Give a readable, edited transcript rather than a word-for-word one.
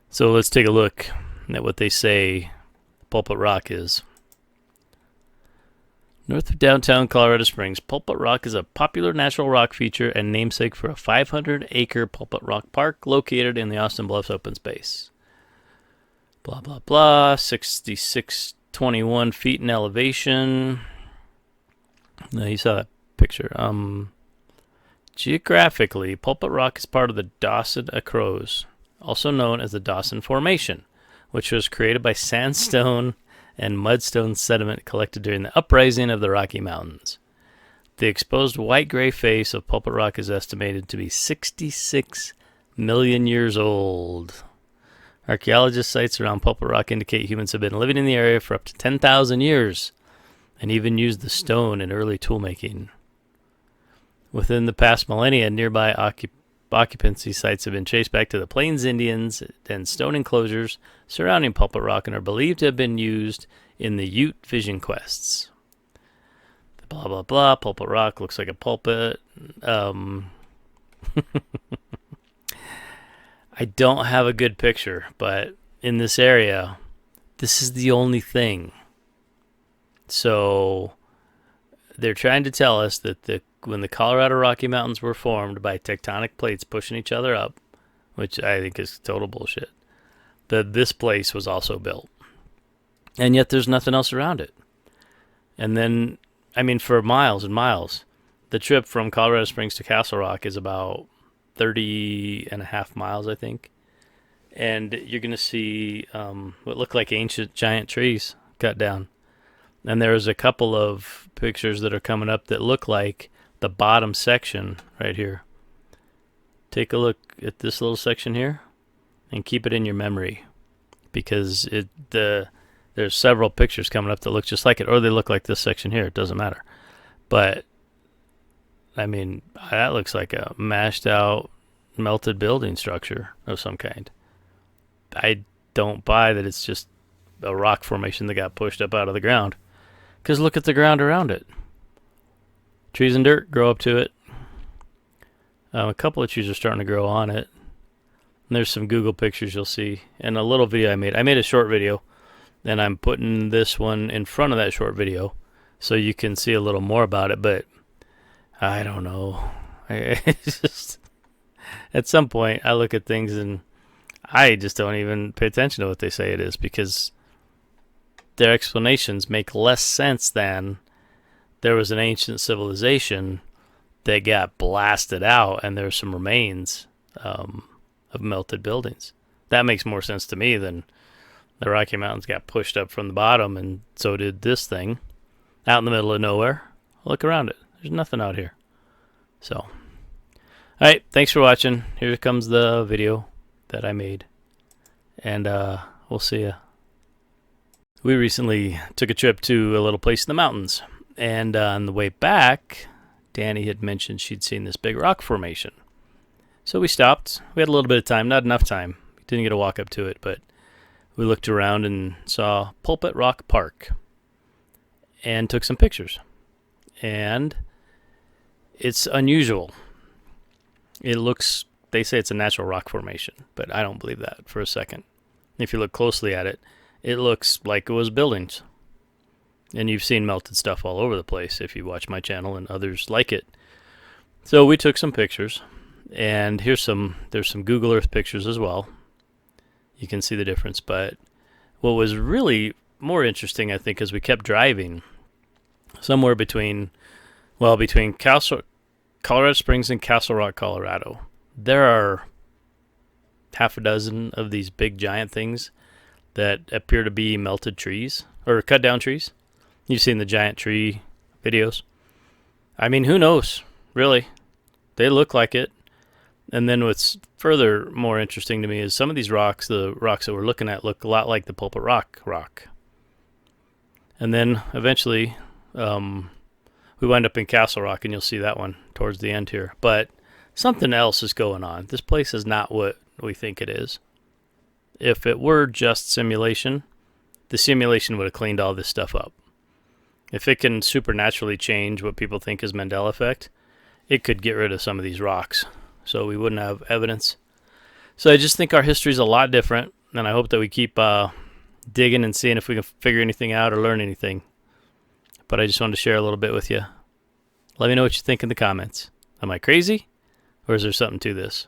So let's take a look at what they say Pulpit Rock is. North of downtown Colorado Springs, Pulpit Rock is a popular natural rock feature and namesake for a 500-acre Pulpit Rock Park located in the Austin Bluffs open space. Blah, blah, blah. 6621 feet in elevation. No, you saw that picture. Geographically, Pulpit Rock is part of the Dawson Acrows, also known as the Dawson Formation, which was created by sandstone and mudstone sediment collected during the uprising of the Rocky Mountains. The exposed white-gray face of Pulpit Rock is estimated to be 66 million years old. Archaeologist sites around Pulpit Rock indicate humans have been living in the area for up to 10,000 years and even used the stone in early toolmaking. Within the past millennia, nearby occupancy sites have been traced back to the Plains Indians and stone enclosures surrounding Pulpit Rock and are believed to have been used in the Ute vision quests. Blah, blah, blah. Pulpit Rock looks like a pulpit. I don't have a good picture, but in this area, this is the only thing. So they're trying to tell us that when the Colorado Rocky Mountains were formed by tectonic plates pushing each other up, which I think is total bullshit, that this place was also built. And yet there's nothing else around it. And then, I mean, for miles and miles, the trip from Colorado Springs to Castle Rock is about 30 and a half miles, I think. And you're going to see what look like ancient giant trees cut down. And there's a couple of pictures that are coming up that look like the bottom section right here. Take a look at this little section here and keep it in your memory, because there's several pictures coming up that look just like it, or they look like this section here. It doesn't matter. But I mean, that looks like a mashed out, melted building structure of some kind. I don't buy that it's just a rock formation that got pushed up out of the ground, because look at the ground around it. Trees and dirt grow up to it. A couple of trees are starting to grow on it. And there's some Google pictures you'll see, and a little video I made. I made a short video, and I'm putting this one in front of that short video so you can see a little more about it. But I don't know. Just, at some point, I look at things and I just don't even pay attention to what they say it is, because their explanations make less sense than there was an ancient civilization that got blasted out and there's some remains of melted buildings. That makes more sense to me than the Rocky Mountains got pushed up from the bottom and so did this thing out in the middle of nowhere. Look around it. There's nothing out here. So, alright, thanks for watching. Here comes the video that I made. And we'll see ya. We recently took a trip to a little place in the mountains. And on the way back, Danny had mentioned she'd seen this big rock formation. So we stopped. We had a little bit of time, not enough time. We didn't get to walk up to it, but we looked around and saw Pulpit Rock Park and took some pictures. And it's unusual. It looks, they say it's a natural rock formation, but I don't believe that for a second. If you look closely at it, it looks like it was buildings. And you've seen melted stuff all over the place if you watch my channel and others like it. So we took some pictures, and there's some Google Earth pictures as well. You can see the difference, but what was really more interesting, I think, as we kept driving, somewhere between Colorado Springs and Castle Rock, Colorado, there are half a dozen of these big giant things that appear to be melted trees or cut down trees. You've seen the giant tree videos. I mean, who knows, really? They look like it. And then what's further more interesting to me is some of these rocks, the rocks that we're looking at, look a lot like the Pulpit Rock. And then eventually we wind up in Castle Rock, and you'll see that one towards the end here. But something else is going on. This place is not what we think it is. If it were just simulation, the simulation would have cleaned all this stuff up. If it can supernaturally change what people think is Mandela effect, it could get rid of some of these rocks, so we wouldn't have evidence. So I just think our history is a lot different and I hope that we keep digging and seeing if we can figure anything out or learn anything. But I just wanted to share a little bit with you. Let me know what you think in the comments. Am I crazy, or is there something to this?